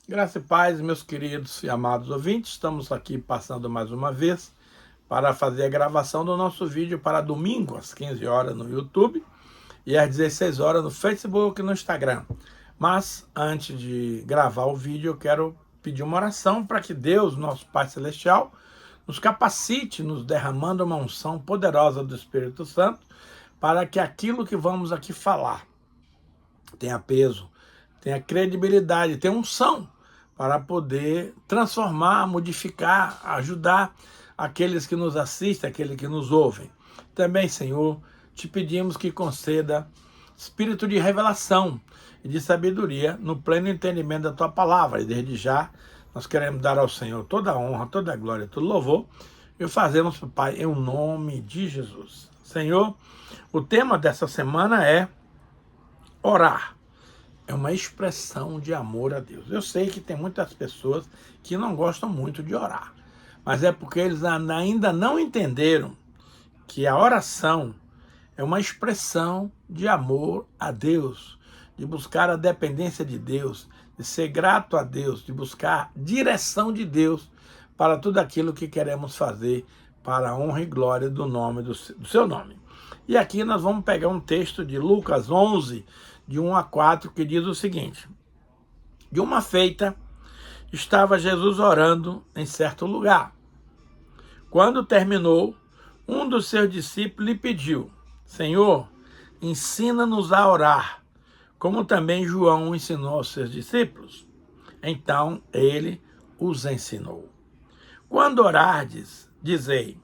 Graça e paz, meus queridos e amados ouvintes, estamos aqui passando mais uma vez para fazer a gravação do nosso vídeo para domingo, às 15 horas no YouTube e às 16 horas no Facebook e no Instagram. Mas, antes de gravar o vídeo, eu quero pedir uma oração para que Deus, nosso Pai Celestial, nos capacite, nos derramando uma unção poderosa do Espírito Santo, para que aquilo que vamos aqui falar tenha peso, tenha credibilidade, tenha unção, para poder transformar, modificar, ajudar aqueles que nos assistem, aqueles que nos ouvem. Também, Senhor, te pedimos que conceda espírito de revelação e de sabedoria no pleno entendimento da Tua palavra. E desde já, nós queremos dar ao Senhor toda a honra, toda a glória, todo louvor, e o fazemos, Pai, em nome de Jesus. Senhor, o tema dessa semana é orar. É uma expressão de amor a Deus. Eu sei que tem muitas pessoas que não gostam muito de orar, mas é porque eles ainda não entenderam que a oração é uma expressão de amor a Deus, de buscar a dependência de Deus, de ser grato a Deus, de buscar direção de Deus para tudo aquilo que queremos fazer para a honra e glória do nome do seu nome. E aqui nós vamos pegar um texto de Lucas 11, de 1 a 4, que diz o seguinte: de uma feita, estava Jesus orando em certo lugar. Quando terminou, um dos seus discípulos lhe pediu: Senhor, ensina-nos a orar, como também João ensinou aos seus discípulos. Então ele os ensinou. Quando orardes, dizei: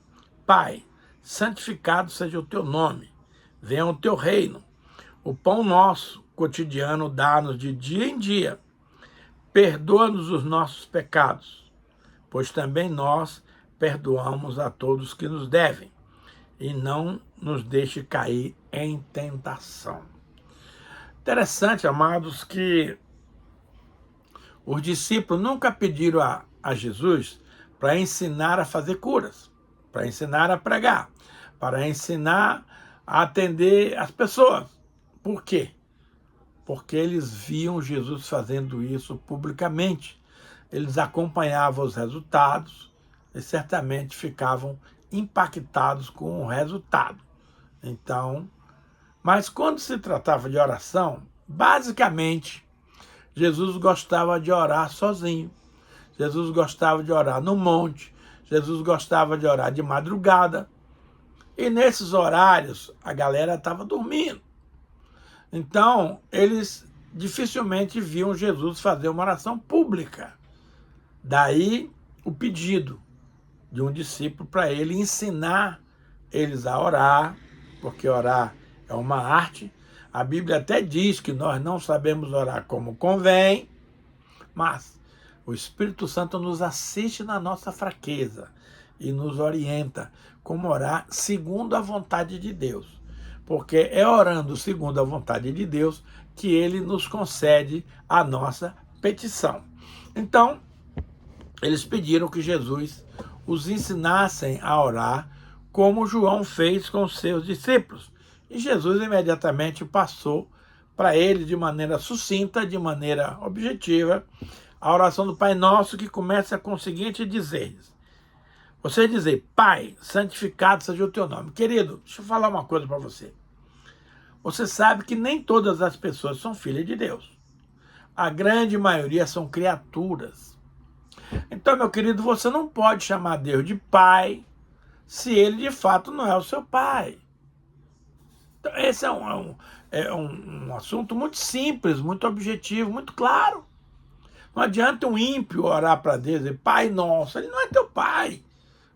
Pai, santificado seja o teu nome, venha o teu reino. O pão nosso cotidiano dá-nos de dia em dia. Perdoa-nos os nossos pecados, pois também nós perdoamos a todos que nos devem. E não nos deixe cair em tentação. Interessante, amados, que os discípulos nunca pediram a Jesus para ensinar a fazer curas, para ensinar a pregar, para ensinar a atender as pessoas. Por quê? Porque eles viam Jesus fazendo isso publicamente. Eles acompanhavam os resultados e certamente ficavam impactados com o resultado. Então, mas quando se tratava de oração, basicamente, Jesus gostava de orar sozinho. Jesus gostava de orar no monte. Jesus gostava de orar de madrugada. E nesses horários, a galera estava dormindo. Então, eles dificilmente viam Jesus fazer uma oração pública. Daí o pedido de um discípulo para ele ensinar eles a orar, porque orar é uma arte. A Bíblia até diz que nós não sabemos orar como convém, mas o Espírito Santo nos assiste na nossa fraqueza e nos orienta como orar segundo a vontade de Deus. Porque é orando segundo a vontade de Deus que ele nos concede a nossa petição. Então, eles pediram que Jesus os ensinassem a orar como João fez com os seus discípulos. E Jesus imediatamente passou para eles de maneira sucinta, de maneira objetiva, a oração do Pai Nosso, que começa com o seguinte dizer: você dizer, Pai, santificado seja o teu nome. Querido, deixa eu falar uma coisa para você. Você sabe que nem todas as pessoas são filhas de Deus. A grande maioria são criaturas. Então, meu querido, você não pode chamar Deus de Pai se ele de fato não é o seu Pai. Então, esse é um assunto muito simples, muito objetivo, muito claro. Não adianta um ímpio orar para Deus e dizer, Pai nosso, ele não é teu Pai.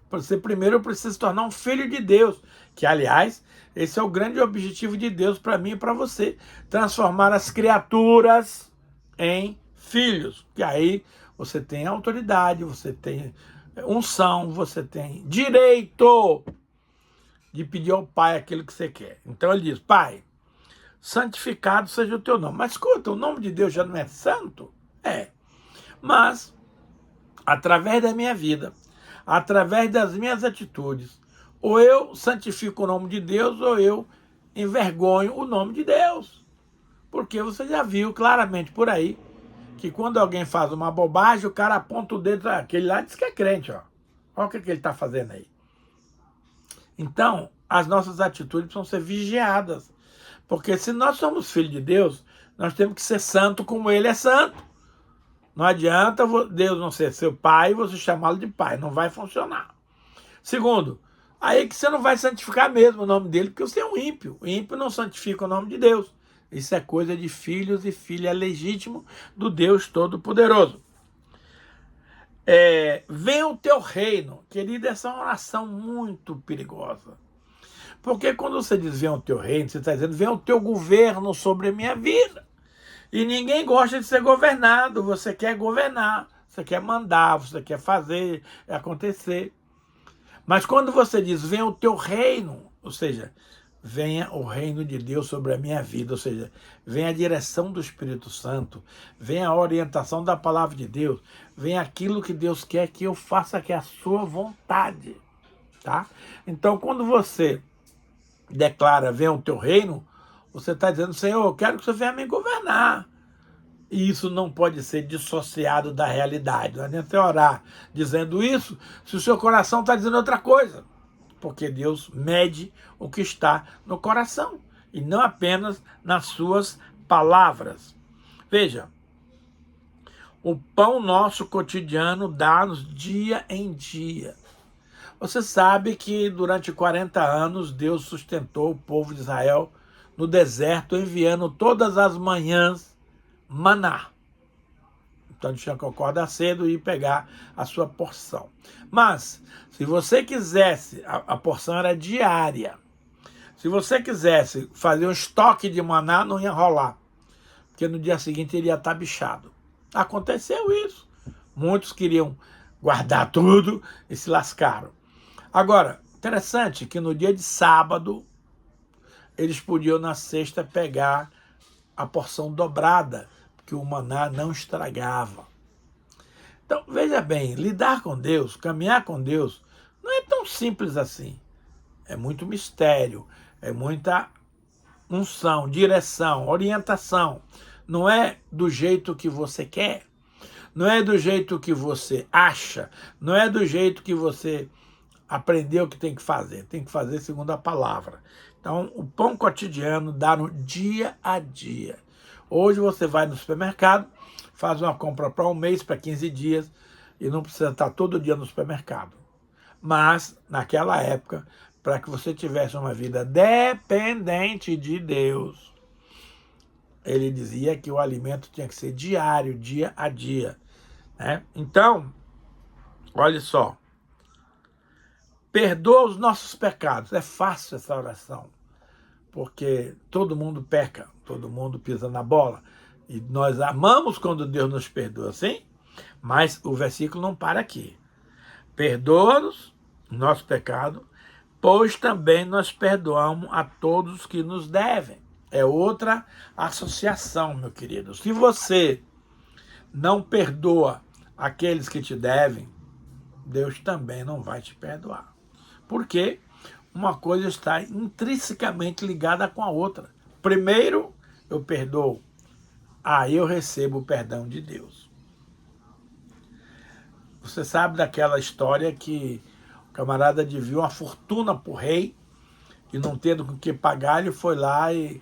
Você primeiro precisa se tornar um filho de Deus, que, aliás, esse é o grande objetivo de Deus para mim e para você, transformar as criaturas em filhos, que aí você tem autoridade, você tem unção, você tem direito de pedir ao Pai aquilo que você quer. Então ele diz, Pai, santificado seja o teu nome. Mas escuta, o nome de Deus já não é santo? É. Mas, através da minha vida, através das minhas atitudes, ou eu santifico o nome de Deus, ou eu envergonho o nome de Deus. Porque você já viu claramente por aí que quando alguém faz uma bobagem, o cara aponta o dedo, aquele lá diz que é crente, ó. Olha o que ele está fazendo aí. Então, as nossas atitudes precisam ser vigiadas. Porque se nós somos filhos de Deus, nós temos que ser santo como ele é santo. Não adianta Deus não ser seu pai e você chamá-lo de pai. Não vai funcionar. Segundo, aí que você não vai santificar mesmo o nome dele, porque você é um ímpio. O ímpio não santifica o nome de Deus. Isso é coisa de filhos e filhas legítimos do Deus Todo-Poderoso. Venha o teu reino. Querido, essa é uma oração muito perigosa. Porque quando você diz venha o teu reino, você está dizendo venha o teu governo sobre a minha vida. E ninguém gosta de ser governado. Você quer governar, você quer mandar, você quer fazer acontecer. Mas quando você diz venha o teu reino, ou seja, venha o reino de Deus sobre a minha vida, ou seja, venha a direção do Espírito Santo, venha a orientação da palavra de Deus, venha aquilo que Deus quer que eu faça, que é a sua vontade, tá? Então, quando você declara venha o teu reino, você está dizendo, Senhor, eu quero que você venha me governar. E isso não pode ser dissociado da realidade. Não adianta você orar dizendo isso se o seu coração está dizendo outra coisa. Porque Deus mede o que está no coração e não apenas nas suas palavras. Veja, o pão nosso cotidiano dá-nos dia em dia. Você sabe que durante 40 anos Deus sustentou o povo de Israel no deserto, enviando todas as manhãs maná. Então eles tinham que acordar cedo e pegar a sua porção. Mas, se você quisesse, a porção era diária. Se você quisesse fazer um estoque de maná, não ia rolar. Porque no dia seguinte ele ia estar bichado. Aconteceu isso. Muitos queriam guardar tudo e se lascaram. Agora, interessante que no dia de sábado, eles podiam na sexta pegar a porção dobrada, que o maná não estragava. Então, veja bem, lidar com Deus, caminhar com Deus, não é tão simples assim. É muito mistério, é muita unção, direção, orientação. Não é do jeito que você quer, não é do jeito que você acha, não é do jeito que você aprendeu que tem que fazer segundo a palavra. Então, o pão cotidiano dá no dia a dia. Hoje você vai no supermercado, faz uma compra para um mês, para 15 dias, e não precisa estar todo dia no supermercado. Mas, naquela época, para que você tivesse uma vida dependente de Deus, ele dizia que o alimento tinha que ser diário, dia a dia. Né? Então, olha só, perdoa os nossos pecados. É fácil essa oração, porque todo mundo peca, todo mundo pisa na bola. E nós amamos quando Deus nos perdoa, sim? Mas o versículo não para aqui. Perdoa-nos nosso pecado, pois também nós perdoamos a todos que nos devem. É outra associação, meu querido. Se você não perdoa aqueles que te devem, Deus também não vai te perdoar. Por quê? Uma coisa está intrinsecamente ligada com a outra. Primeiro, eu perdoo. Aí eu recebo o perdão de Deus. Você sabe daquela história que o camarada devia uma fortuna para o rei e não tendo com o que pagar, ele foi lá e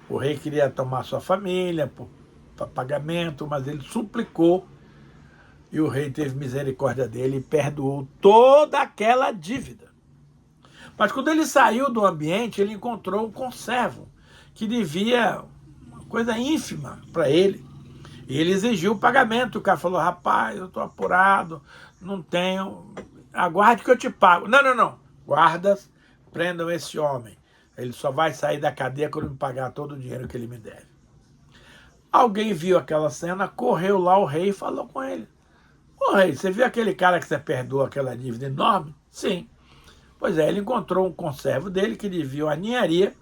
o rei queria tomar sua família para pagamento, mas ele suplicou e o rei teve misericórdia dele e perdoou toda aquela dívida. Mas quando ele saiu do ambiente, ele encontrou um conservo que devia uma coisa ínfima para ele. E ele exigiu o pagamento. O cara falou, rapaz, eu estou apurado, não tenho, aguarde que eu te pago. Não. Guardas, prendam esse homem. Ele só vai sair da cadeia quando me pagar todo o dinheiro que ele me deve. Alguém viu aquela cena, correu lá o rei e falou com ele. Ô rei, você viu aquele cara que você perdoou aquela dívida enorme? Sim. Pois é, ele encontrou um conservo dele que devia uma ninharia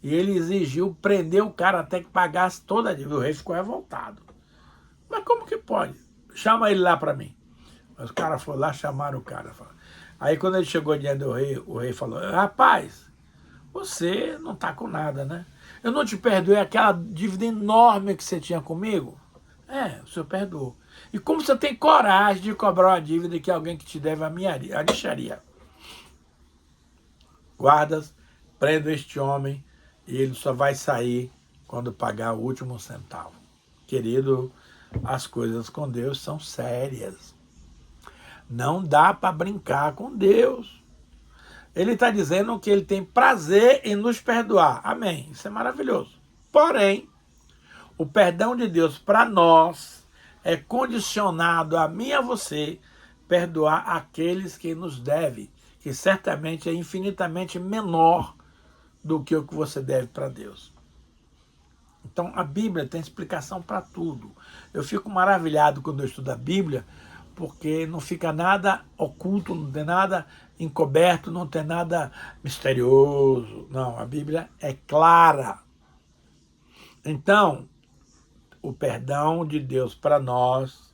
e ele exigiu prender o cara até que pagasse toda a dívida. O rei ficou revoltado. Mas como que pode? Chama ele lá para mim. Os caras foram lá, chamaram o cara. Aí quando ele chegou diante do rei, o rei falou, rapaz, você não está com nada, né? Eu não te perdoei aquela dívida enorme que você tinha comigo? O Senhor perdoou. E como você tem coragem de cobrar uma dívida que alguém que te deve a mixaria? Guardas, prenda este homem e ele só vai sair quando pagar o último centavo. Querido, as coisas com Deus são sérias. Não dá para brincar com Deus. Ele está dizendo que ele tem prazer em nos perdoar. Amém. Isso é maravilhoso. Porém, o perdão de Deus para nós é condicionado a mim e a você perdoar aqueles que nos devem, que certamente é infinitamente menor do que o que você deve para Deus. Então, a Bíblia tem explicação para tudo. Eu fico maravilhado quando eu estudo a Bíblia, porque não fica nada oculto, não tem nada encoberto, não tem nada misterioso. Não, a Bíblia é clara. Então, o perdão de Deus para nós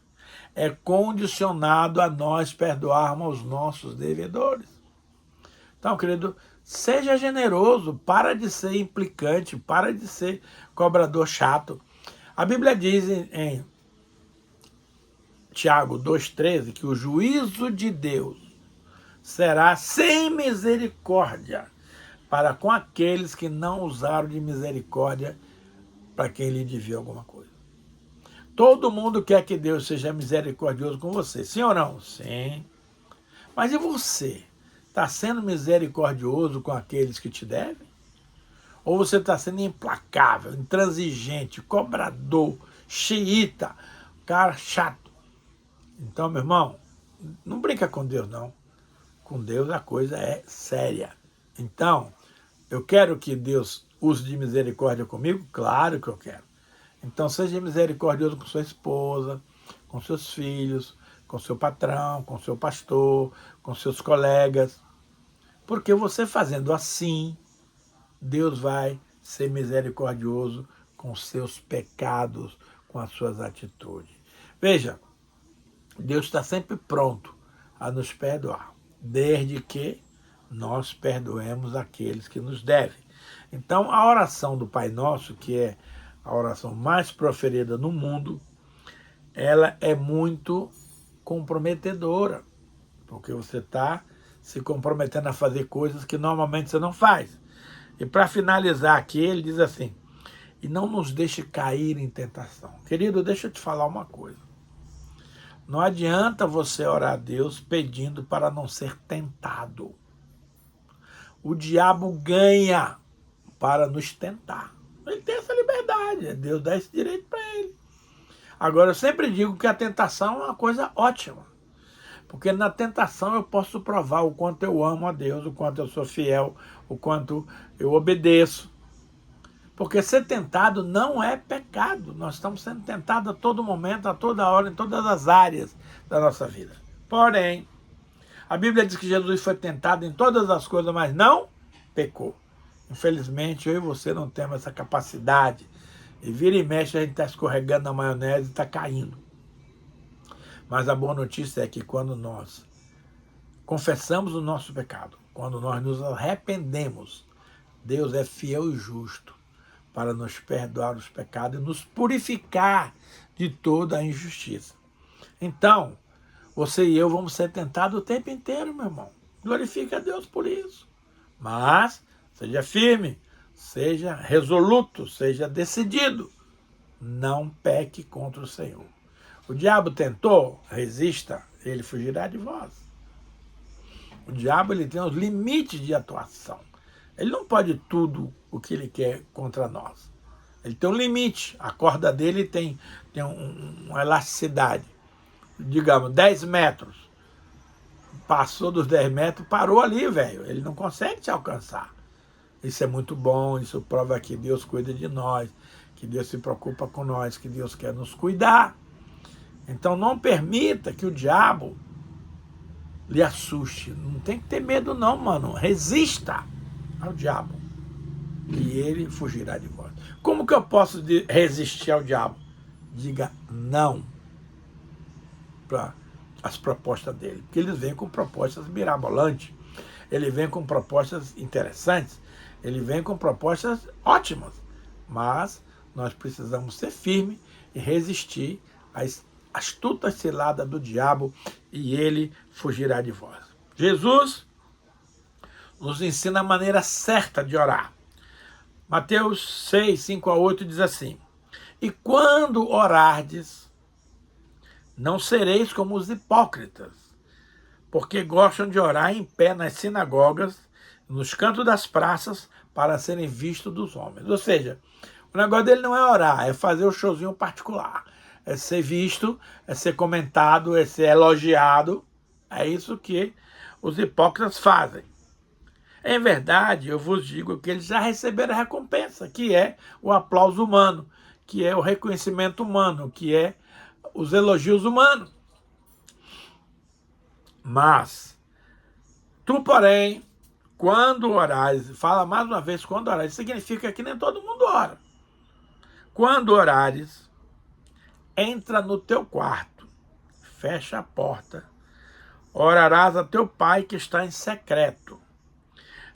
é condicionado a nós perdoarmos os nossos devedores. Então, querido, seja generoso, para de ser implicante, para de ser cobrador chato. A Bíblia diz em Tiago 2,13 que o juízo de Deus será sem misericórdia para com aqueles que não usaram de misericórdia para quem lhe devia alguma coisa. Todo mundo quer que Deus seja misericordioso com você, sim ou não? Sim. Mas e você? Está sendo misericordioso com aqueles que te devem? Ou você está sendo implacável, intransigente, cobrador, xiita, cara chato? Então, meu irmão, não brinca com Deus, não. Com Deus a coisa é séria. Então, eu quero que Deus use de misericórdia comigo? Claro que eu quero. Então, seja misericordioso com sua esposa, com seus filhos, com seu patrão, com seu pastor, com seus colegas. Porque você fazendo assim, Deus vai ser misericordioso com os seus pecados, com as suas atitudes. Veja, Deus está sempre pronto a nos perdoar, desde que nós perdoemos aqueles que nos devem. Então, a oração do Pai Nosso, que é a oração mais proferida no mundo, ela é muito comprometedora, porque você está se comprometendo a fazer coisas que normalmente você não faz. E para finalizar aqui, ele diz assim, e não nos deixe cair em tentação. Querido, deixa eu te falar uma coisa. Não adianta você orar a Deus pedindo para não ser tentado. O diabo ganha para nos tentar. Ele tem essa liberdade, Deus dá esse direito para ele. Agora, eu sempre digo que a tentação é uma coisa ótima. Porque na tentação eu posso provar o quanto eu amo a Deus, o quanto eu sou fiel, o quanto eu obedeço. Porque ser tentado não é pecado. Nós estamos sendo tentados a todo momento, a toda hora, em todas as áreas da nossa vida. Porém, a Bíblia diz que Jesus foi tentado em todas as coisas, mas não pecou. Infelizmente, eu e você não temos essa capacidade. E vira e mexe, a gente está escorregando na maionese e está caindo. Mas a boa notícia é que quando nós confessamos o nosso pecado, quando nós nos arrependemos, Deus é fiel e justo para nos perdoar os pecados e nos purificar de toda a injustiça. Então, você e eu vamos ser tentados o tempo inteiro, meu irmão. Glorifique a Deus por isso. Mas seja firme, seja resoluto, seja decidido. Não peque contra o Senhor. O diabo tentou, resista, ele fugirá de vós. O diabo ele tem os limites de atuação. Ele não pode tudo o que ele quer contra nós. Ele tem um limite. A corda dele tem uma elasticidade. Digamos, 10 metros. Passou dos 10 metros, parou ali, velho. Ele não consegue te alcançar. Isso é muito bom, isso prova que Deus cuida de nós, que Deus se preocupa com nós, que Deus quer nos cuidar. Então não permita que o diabo lhe assuste. Não tem que ter medo não, mano. Resista ao diabo e ele fugirá de vós. Como que eu posso resistir ao diabo? Diga não para as propostas dele. Porque eles vêm com propostas mirabolantes. Ele vem com propostas interessantes. Ele vem com propostas ótimas. Mas nós precisamos ser firmes e resistir às astutas ciladas do diabo, e ele fugirá de vós. Jesus nos ensina a maneira certa de orar. Mateus 6, 5 a 8 diz assim: e quando orardes, não sereis como os hipócritas, porque gostam de orar em pé nas sinagogas, nos cantos das praças, para serem vistos dos homens. Ou seja, o negócio dele não é orar, é fazer o showzinho particular. É ser visto, é ser comentado, é ser elogiado. É isso que os hipócritas fazem. Em verdade, eu vos digo que eles já receberam a recompensa, que é o aplauso humano, que é o reconhecimento humano, que é os elogios humanos. Mas, tu, porém, quando orares, fala mais uma vez, quando orares, significa que nem todo mundo ora. Quando orares, entra no teu quarto, fecha a porta, orarás a teu pai que está em secreto,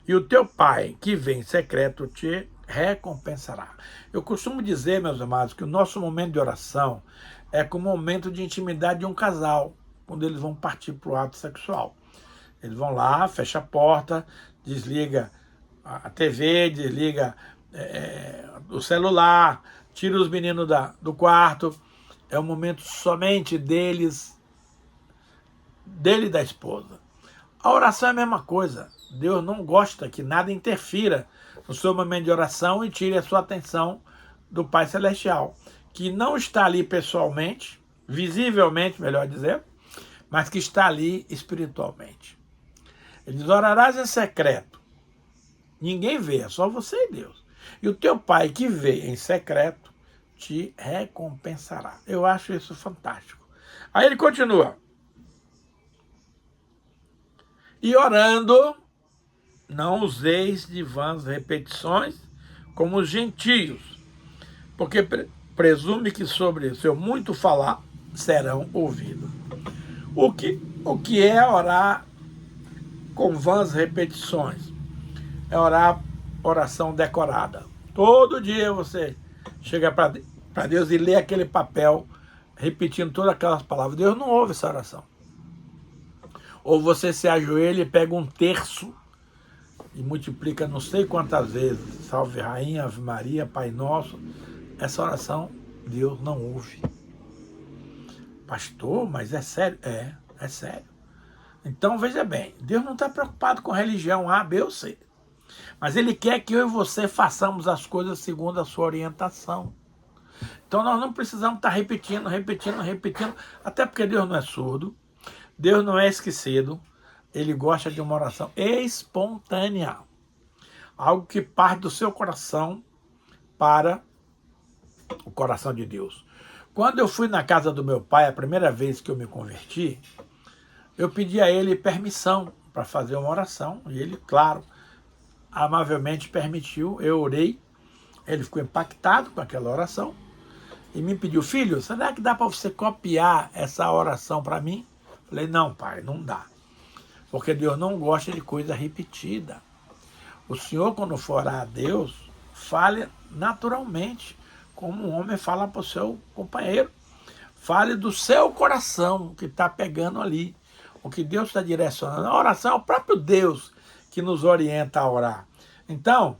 e o teu pai que vem em secreto te recompensará. Eu costumo dizer, meus amados, que o nosso momento de oração é como o momento de intimidade de um casal, quando eles vão partir para o ato sexual. Eles vão lá, fecha a porta, desliga a TV, desliga o celular, tira os meninos do quarto. É um momento somente deles, dele e da esposa. A oração é a mesma coisa. Deus não gosta que nada interfira no seu momento de oração e tire a sua atenção do Pai Celestial, que não está ali pessoalmente, visivelmente, melhor dizer, mas que está ali espiritualmente. Ele diz: orarás em secreto. Ninguém vê, é só você e Deus. E o teu pai que vê em secreto te recompensará. Eu acho isso fantástico. Aí ele continua: e orando, não useis de vãs repetições como os gentios, porque presume que sobre seu muito falar serão ouvidos. O que é orar com vãs repetições? É orar oração decorada. Todo dia você chega para Deus e lê aquele papel repetindo todas aquelas palavras. Deus não ouve essa oração. Ou você se ajoelha e pega um terço e multiplica não sei quantas vezes. Salve Rainha, Ave Maria, Pai Nosso. Essa oração Deus não ouve. Pastor, mas é sério? É sério. Então veja bem, Deus não está preocupado com religião A, B ou C. Mas Ele quer que eu e você façamos as coisas segundo a sua orientação. Então nós não precisamos estar repetindo, até porque Deus não é surdo, Deus não é esquecido, Ele gosta de uma oração espontânea. Algo que parte do seu coração para o coração de Deus. Quando eu fui na casa do meu pai, a primeira vez que eu me converti, eu pedi a ele permissão para fazer uma oração, e ele, claro, amavelmente permitiu. Eu orei, ele ficou impactado com aquela oração e me pediu: filho, será que dá para você copiar essa oração para mim? Falei: não, pai, não dá, porque Deus não gosta de coisa repetida. O senhor, quando for orar a Deus, fale naturalmente, como um homem fala para o seu companheiro. Fale do seu coração, que está pegando ali, o que Deus está direcionando. A oração é o próprio Deus que nos orienta a orar. Então,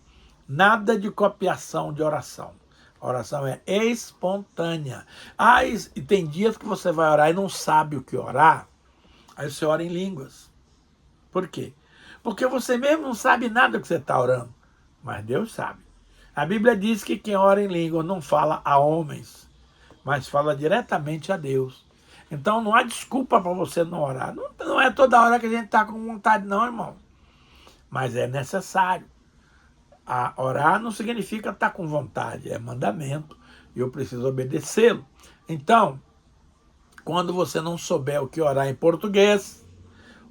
nada de copiação de oração. A oração é espontânea. E tem dias que você vai orar e não sabe o que orar, aí você ora em línguas. Por quê? Porque você mesmo não sabe nada que você está orando, mas Deus sabe. A Bíblia diz que quem ora em línguas não fala a homens, mas fala diretamente a Deus. Então não há desculpa para você não orar. Não é toda hora que a gente está com vontade não, irmão. Mas é necessário. Orar não significa estar com vontade, é mandamento, e eu preciso obedecê-lo. Então, quando você não souber o que orar em português,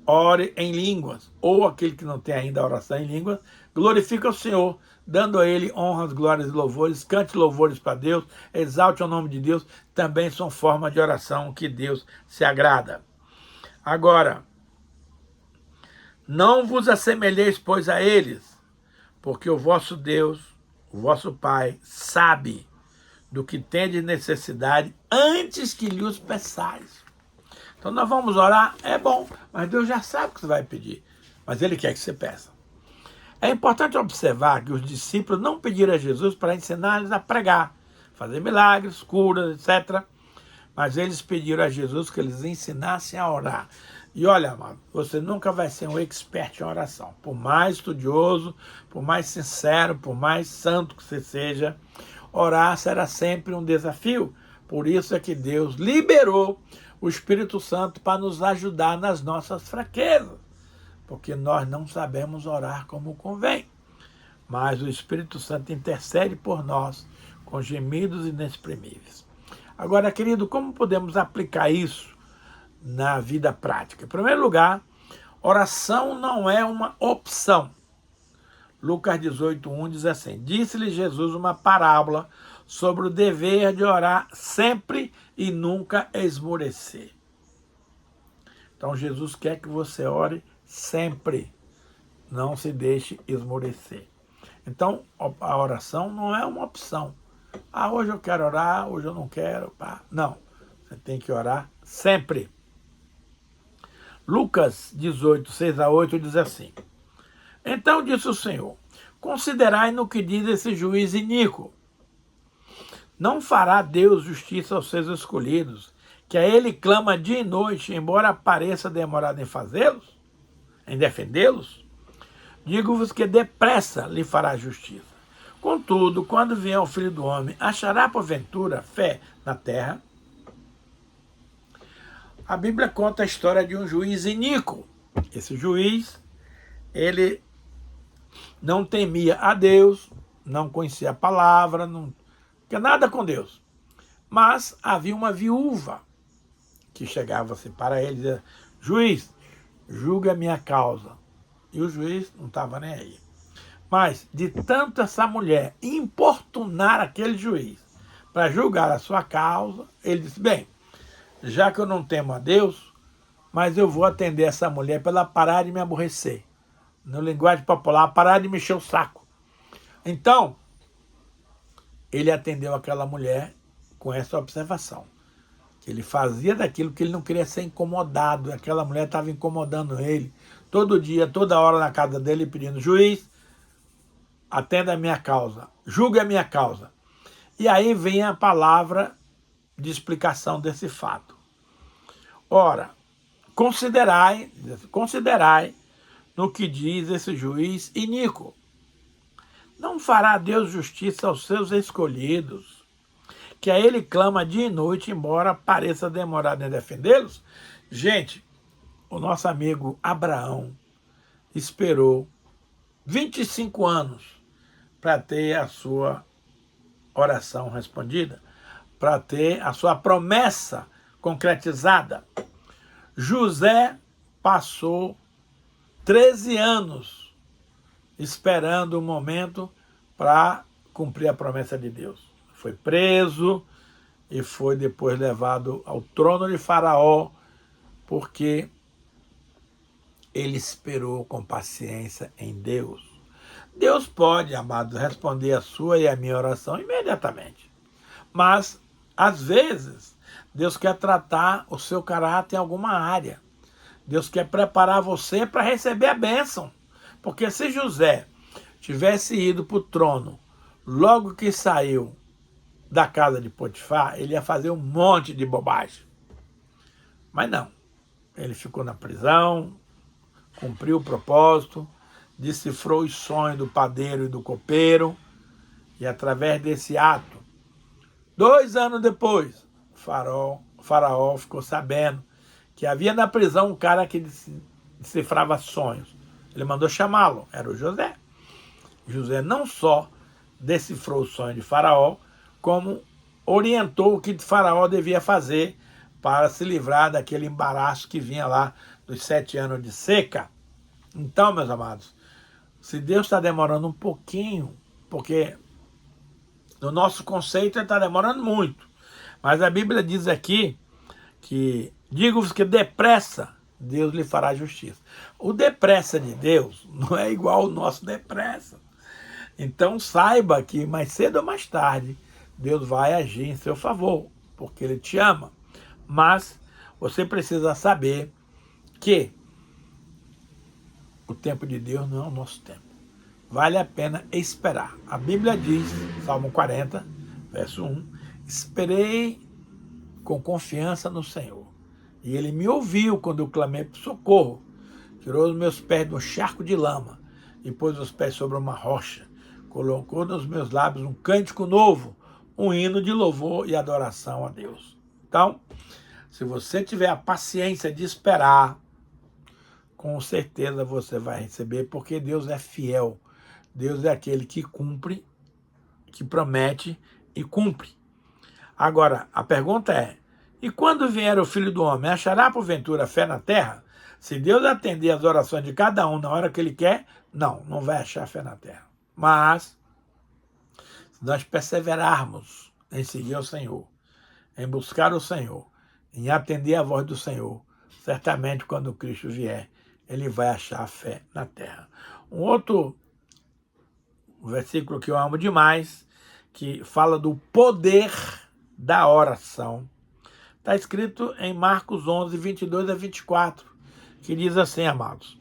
ore em línguas. Ou aquele que não tem ainda a oração em línguas, glorifica o Senhor, dando a Ele honras, glórias e louvores, cante louvores para Deus, exalte o nome de Deus, também são formas de oração que Deus se agrada. Agora, não vos assemelheis, pois, a eles, porque o vosso Deus, o vosso Pai, sabe do que tendes necessidade antes que lhe os peçais. Então nós vamos orar, é bom, mas Deus já sabe o que você vai pedir, mas Ele quer que você peça. É importante observar que os discípulos não pediram a Jesus para ensinar-lhes a pregar, fazer milagres, curas, etc., mas eles pediram a Jesus que eles ensinassem a orar. E olha, amado, você nunca vai ser um expert em oração. Por mais estudioso, por mais sincero, por mais santo que você seja, orar será sempre um desafio. Por isso é que Deus liberou o Espírito Santo para nos ajudar nas nossas fraquezas. Porque nós não sabemos orar como convém. Mas o Espírito Santo intercede por nós com gemidos inexprimíveis. Agora, querido, como podemos aplicar isso na vida prática? Em primeiro lugar, oração não é uma opção. Lucas 18:1 diz assim: disse-lhe Jesus uma parábola sobre o dever de orar sempre e nunca esmorecer. Então, Jesus quer que você ore sempre, não se deixe esmorecer. Então, a oração não é uma opção. Ah, hoje eu quero orar, hoje eu não quero. Pá. Não, você tem que orar sempre. Lucas 18, 6-8 diz assim: então disse o Senhor, considerai no que diz esse juiz iníquo. Não fará Deus justiça aos seus escolhidos, que a ele clama dia e noite, embora pareça demorado em fazê-los, em defendê-los? Digo-vos que depressa lhe fará justiça. Contudo, quando vier o Filho do Homem, achará porventura fé na terra? A Bíblia conta a história de um juiz iníquo. Esse juiz, ele não temia a Deus, não conhecia a palavra, não tinha nada com Deus. Mas havia uma viúva que chegava-se para ele e dizia: juiz, julga a minha causa. E o juiz não estava nem aí. Mas, de tanto essa mulher importunar aquele juiz para julgar a sua causa, ele disse: bem, já que eu não temo a Deus, mas eu vou atender essa mulher para ela parar de me aborrecer. No linguagem popular, parar de me encher o saco. Então, ele atendeu aquela mulher com essa observação. Que ele fazia daquilo que ele não queria ser incomodado. Aquela mulher estava incomodando ele todo dia, toda hora na casa dele, pedindo: juiz, atenda a minha causa, julgue a minha causa. E aí vem a palavra de explicação desse fato. Ora, considerai no que diz esse juiz iníquo. Não fará Deus justiça aos seus escolhidos, que a ele clama dia e noite, embora pareça demorado em defendê-los? Gente, o nosso amigo Abraão esperou 25 anos para ter a sua oração respondida, para ter a sua promessa concretizada. José passou 13 anos esperando o momento para cumprir a promessa de Deus. Foi preso e foi depois levado ao trono de Faraó, porque ele esperou com paciência em Deus. Deus pode, amados, responder a sua e a minha oração imediatamente. Mas, às vezes, Deus quer tratar o seu caráter em alguma área. Deus quer preparar você para receber a bênção. Porque se José tivesse ido para o trono logo que saiu da casa de Potifar, ele ia fazer um monte de bobagem. Mas não. Ele ficou na prisão, cumpriu o propósito, decifrou os sonhos do padeiro e do copeiro, e através desse ato, 2 anos depois, Faraó ficou sabendo que havia na prisão um cara que decifrava sonhos. Ele mandou chamá-lo, era o José. José não só decifrou o sonho de Faraó, como orientou o que Faraó devia fazer para se livrar daquele embaraço que vinha lá dos 7 anos de seca. Então, meus amados, se Deus está demorando um pouquinho, porque no nosso conceito ele está demorando muito, mas a Bíblia diz aqui que, digo-vos que depressa Deus lhe fará justiça. O depressa de Deus não é igual ao nosso depressa. Então saiba que mais cedo ou mais tarde Deus vai agir em seu favor, porque Ele te ama. Mas você precisa saber que o tempo de Deus não é o nosso tempo. Vale a pena esperar. A Bíblia diz, Salmo 40, verso 1, esperei com confiança no Senhor. E Ele me ouviu quando eu clamei por socorro. Tirou os meus pés do charco de lama e pôs os pés sobre uma rocha. Colocou nos meus lábios um cântico novo, um hino de louvor e adoração a Deus. Então, se você tiver a paciência de esperar, com certeza você vai receber, porque Deus é fiel. Deus é aquele que cumpre, que promete e cumpre. Agora, a pergunta é, e quando vier o Filho do Homem, achará porventura fé na terra? Se Deus atender as orações de cada um na hora que Ele quer, não vai achar fé na terra. Mas, se nós perseverarmos em seguir o Senhor, em buscar o Senhor, em atender a voz do Senhor, certamente quando Cristo vier, Ele vai achar fé na terra. Um outro versículo que eu amo demais, que fala do poder da oração, está escrito em Marcos 11, 22 a 24, que diz assim, amados,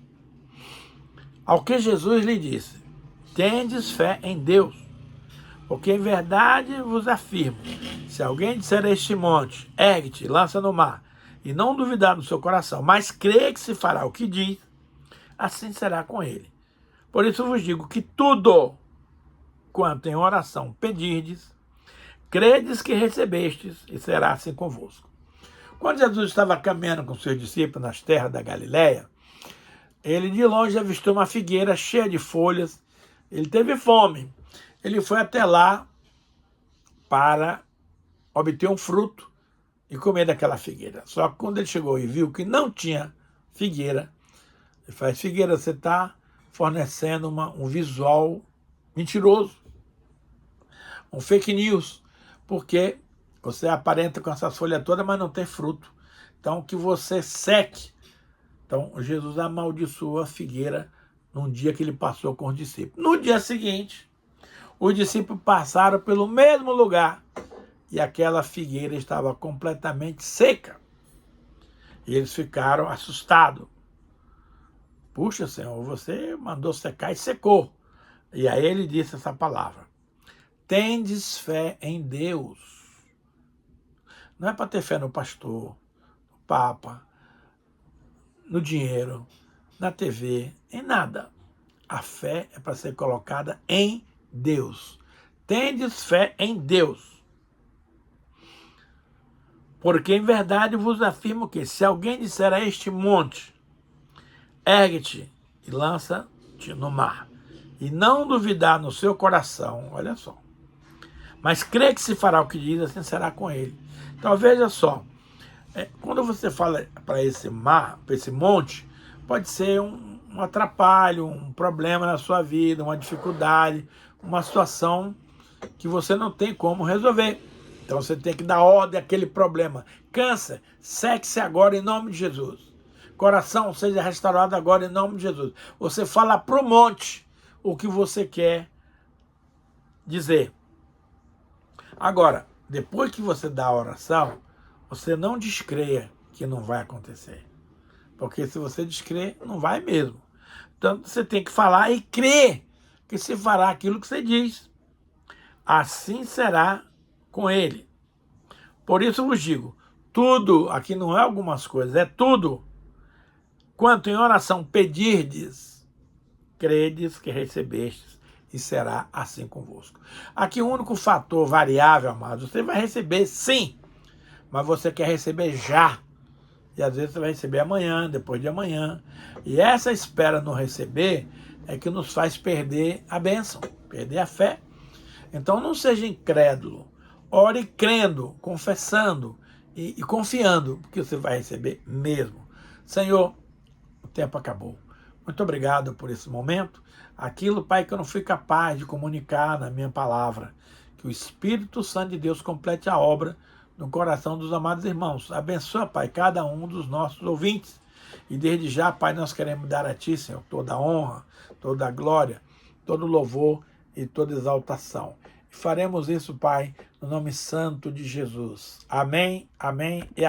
ao que Jesus lhe disse, tendes fé em Deus, porque em verdade vos afirmo, se alguém disser a este monte, ergue-te, lança no mar, e não duvidar no seu coração, mas crê que se fará o que diz, assim será com ele. Por isso vos digo que tudo quanto em oração pedirdes, credes que recebestes, e será assim convosco. Quando Jesus estava caminhando com seus discípulos nas terras da Galileia, ele de longe avistou uma figueira cheia de folhas. Ele teve fome. Ele foi até lá para obter um fruto e comer daquela figueira. Só que quando ele chegou e viu que não tinha figueira, ele faz, figueira, você está fornecendo um visual mentiroso, um fake news, porque você aparenta com essas folhas todas, mas não tem fruto. Então, que você seque. Então, Jesus amaldiçoou a figueira num dia que ele passou com os discípulos. No dia seguinte, os discípulos passaram pelo mesmo lugar e aquela figueira estava completamente seca. E eles ficaram assustados. Puxa, Senhor, você mandou secar e secou. E aí ele disse essa palavra. Tendes fé em Deus. Não é para ter fé no pastor, no papa, no dinheiro, na TV, em nada. A fé é para ser colocada em Deus. Tendes fé em Deus. Porque em verdade vos afirmo que se alguém disser a este monte, ergue-te e lança-te no mar, e não duvidar no seu coração, olha só, mas crê que se fará o que diz, assim será com ele. Então veja só, quando você fala para esse mar, para esse monte, pode ser um atrapalho, um problema na sua vida, uma dificuldade, uma situação que você não tem como resolver. Então você tem que dar ordem àquele problema. Câncer, seque-se agora em nome de Jesus. Coração, seja restaurado agora em nome de Jesus. Você fala para o monte o que você quer dizer. Agora, depois que você dá a oração, você não descreia que não vai acontecer. Porque se você descrer, não vai mesmo. Então você tem que falar e crer que se fará aquilo que você diz. Assim será com ele. Por isso eu vos digo, tudo, aqui não é algumas coisas, é tudo. Quanto em oração pedirdes, credes que recebestes, e será assim convosco. Aqui o único fator variável, amados, você vai receber sim, mas você quer receber já. E às vezes você vai receber amanhã, depois de amanhã. E essa espera no receber é que nos faz perder a bênção, perder a fé. Então não seja incrédulo. Ore crendo, confessando e confiando, porque você vai receber mesmo. Senhor, o tempo acabou. Muito obrigado por esse momento. Aquilo, Pai, que eu não fui capaz de comunicar na minha palavra. Que o Espírito Santo de Deus complete a obra no coração dos amados irmãos. Abençoa, Pai, cada um dos nossos ouvintes. E desde já, Pai, nós queremos dar a Ti, Senhor, toda a honra, toda a glória, todo o louvor e toda a exaltação. E faremos isso, Pai, no no nome santo de Jesus. Amém, amém e